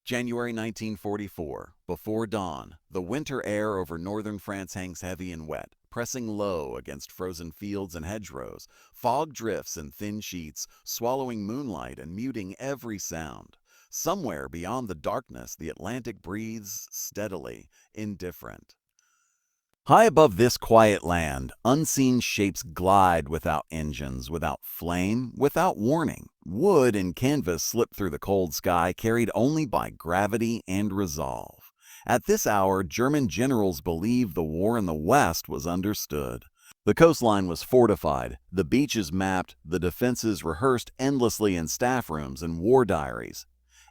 January 1944. Before dawn, the winter air over northern France hangs heavy and wet, pressing low against frozen fields and hedgerows. Fog drifts in thin sheets, swallowing moonlight and muting every sound. Somewhere beyond the darkness, the Atlantic breathes steadily, indifferent. High above this quiet land, unseen shapes glide without engines, without flame, without warning. Wood and canvas slip through the cold sky, carried only by gravity and resolve. At this hour, German generals believed the war in the West was understood. The coastline was fortified, the beaches mapped, the defenses rehearsed endlessly in staff rooms and war diaries.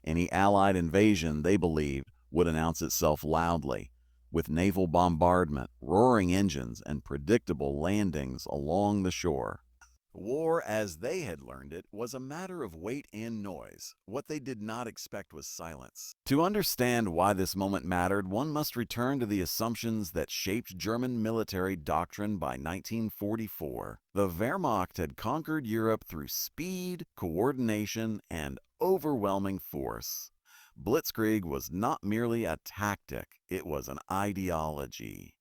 Any Allied invasion, they believed, would announce itself loudly, with naval bombardment, roaring engines, and predictable landings along the shore. War, as they had learned it, was a matter of weight and noise. What they did not expect was silence. To understand why this moment mattered, one must return to the assumptions that shaped German military doctrine by 1944. The Wehrmacht had conquered Europe through speed, coordination, and overwhelming force. Blitzkrieg was not merely a tactic, it was an ideology.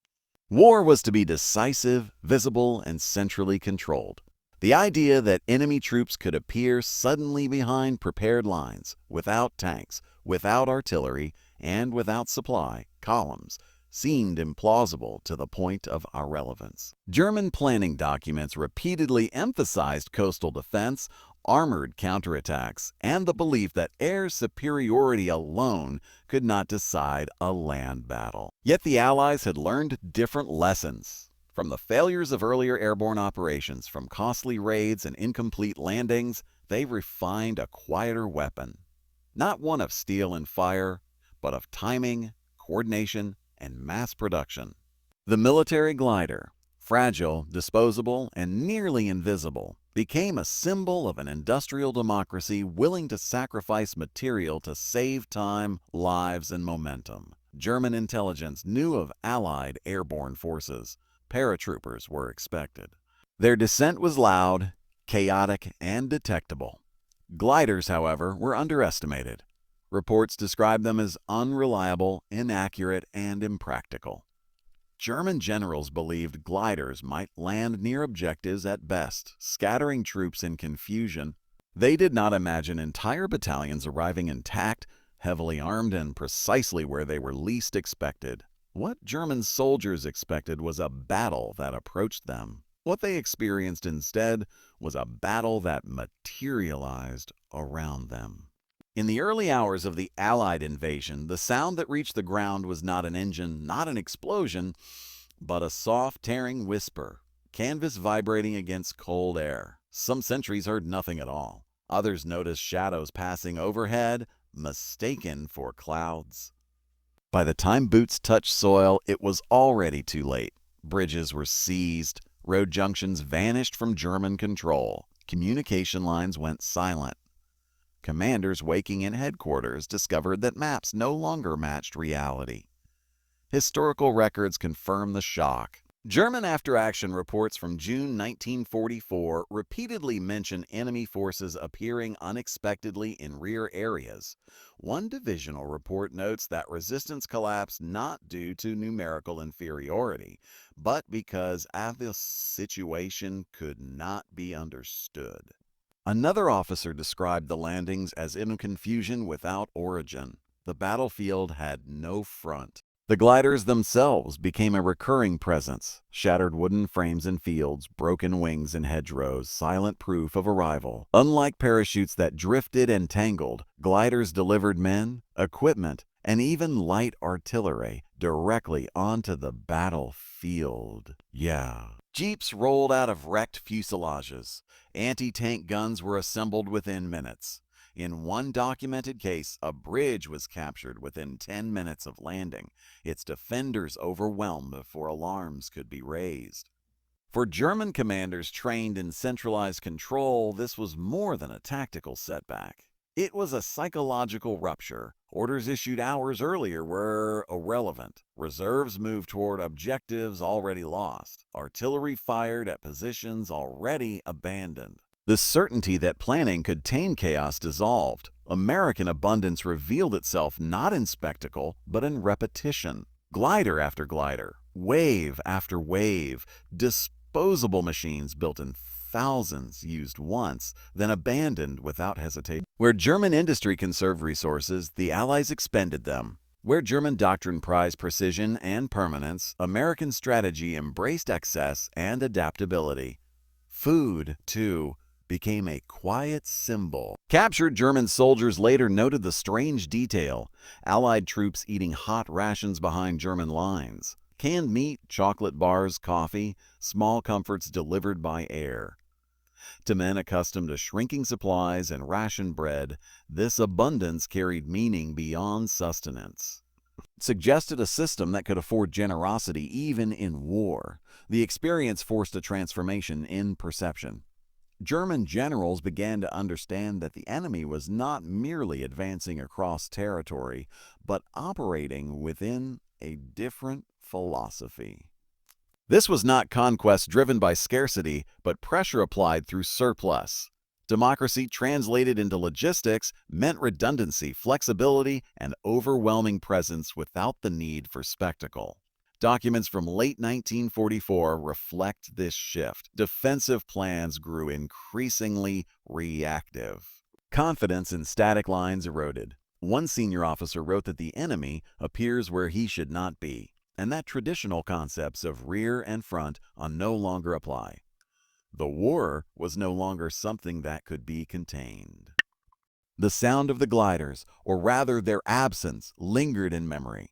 War was to be decisive, visible, and centrally controlled. The idea that enemy troops could appear suddenly behind prepared lines, without tanks, without artillery, and without supply columns, seemed implausible to the point of irrelevance. German planning documents repeatedly emphasized coastal defense, armored counterattacks, and the belief that air superiority alone could not decide a land battle. Yet the Allies had learned different lessons. From the failures of earlier airborne operations, from costly raids and incomplete landings, they refined a quieter weapon. Not one of steel and fire, but of timing, coordination, and mass production. The military glider, fragile, disposable, and nearly invisible, became a symbol of an industrial democracy willing to sacrifice material to save time, lives, and momentum. German intelligence knew of Allied airborne forces. Paratroopers were expected. Their descent was loud, chaotic, and detectable. Gliders, however, were underestimated. Reports described them as unreliable, inaccurate, and impractical. German generals believed gliders might land near objectives at best, scattering troops in confusion. They did not imagine entire battalions arriving intact, heavily armed, and precisely where they were least expected. What German soldiers expected was a battle that approached them. What they experienced instead was a battle that materialized around them. In the early hours of the Allied invasion, the sound that reached the ground was not an engine, not an explosion, but a soft, tearing whisper, canvas vibrating against cold air. Some sentries heard nothing at all. Others noticed shadows passing overhead, mistaken for clouds. By the time boots touched soil, it was already too late. Bridges were seized, road junctions vanished from German control, communication lines went silent. Commanders waking in headquarters discovered that maps no longer matched reality. Historical records confirm the shock. German after-action reports from June 1944 repeatedly mention enemy forces appearing unexpectedly in rear areas. One divisional report notes that resistance collapsed not due to numerical inferiority, but because the situation could not be understood. Another officer described the landings as in confusion without origin. The battlefield had no front. The gliders themselves became a recurring presence, shattered wooden frames in fields, broken wings in hedgerows, silent proof of arrival. Unlike parachutes that drifted and tangled, gliders delivered men, equipment, and even light artillery directly onto the battlefield. Jeeps rolled out of wrecked fuselages. Anti-tank guns were assembled within minutes. In one documented case, a bridge was captured within 10 minutes of landing, its defenders overwhelmed before alarms could be raised. For German commanders trained in centralized control, this was more than a tactical setback. It was a psychological rupture. Orders issued hours earlier were irrelevant. Reserves moved toward objectives already lost. Artillery fired at positions already abandoned. The certainty that planning could tame chaos dissolved. American abundance revealed itself not in spectacle, but in repetition. Glider after glider, wave after wave, disposable machines built in thousands used once, then abandoned without hesitation. Where German industry conserved resources, the Allies expended them. Where German doctrine prized precision and permanence, American strategy embraced excess and adaptability. Food, too, became a quiet symbol. Captured German soldiers later noted the strange detail: Allied troops eating hot rations behind German lines. Canned meat, chocolate bars, coffee, small comforts delivered by air. To men accustomed to shrinking supplies and rationed bread, this abundance carried meaning beyond sustenance. It suggested a system that could afford generosity even in war. The experience forced a transformation in perception. German generals began to understand that the enemy was not merely advancing across territory, but operating within a different philosophy. This was not conquest driven by scarcity, but pressure applied through surplus. Democracy translated into logistics meant redundancy, flexibility, and overwhelming presence without the need for spectacle. Documents from late 1944 reflect this shift. Defensive plans grew increasingly reactive. Confidence in static lines eroded. One senior officer wrote that the enemy appears where he should not be, and that traditional concepts of rear and front no longer apply. The war was no longer something that could be contained. The sound of the gliders, or rather their absence, lingered in memory.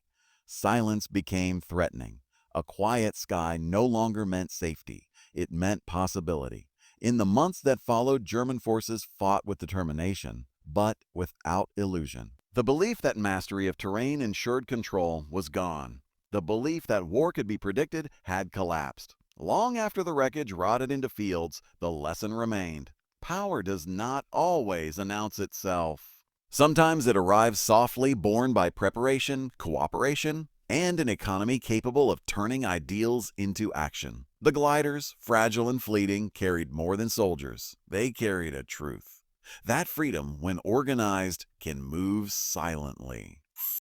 Silence became threatening. A quiet sky no longer meant safety. It meant possibility. In the months that followed, German forces fought with determination, but without illusion. The belief that mastery of terrain ensured control was gone. The belief that war could be predicted had collapsed. Long after the wreckage rotted into fields, the lesson remained. Power does not always announce itself. Sometimes it arrives softly, borne by preparation, cooperation, and an economy capable of turning ideals into action. The gliders, fragile and fleeting, carried more than soldiers. They carried a truth. That freedom, when organized, can move silently.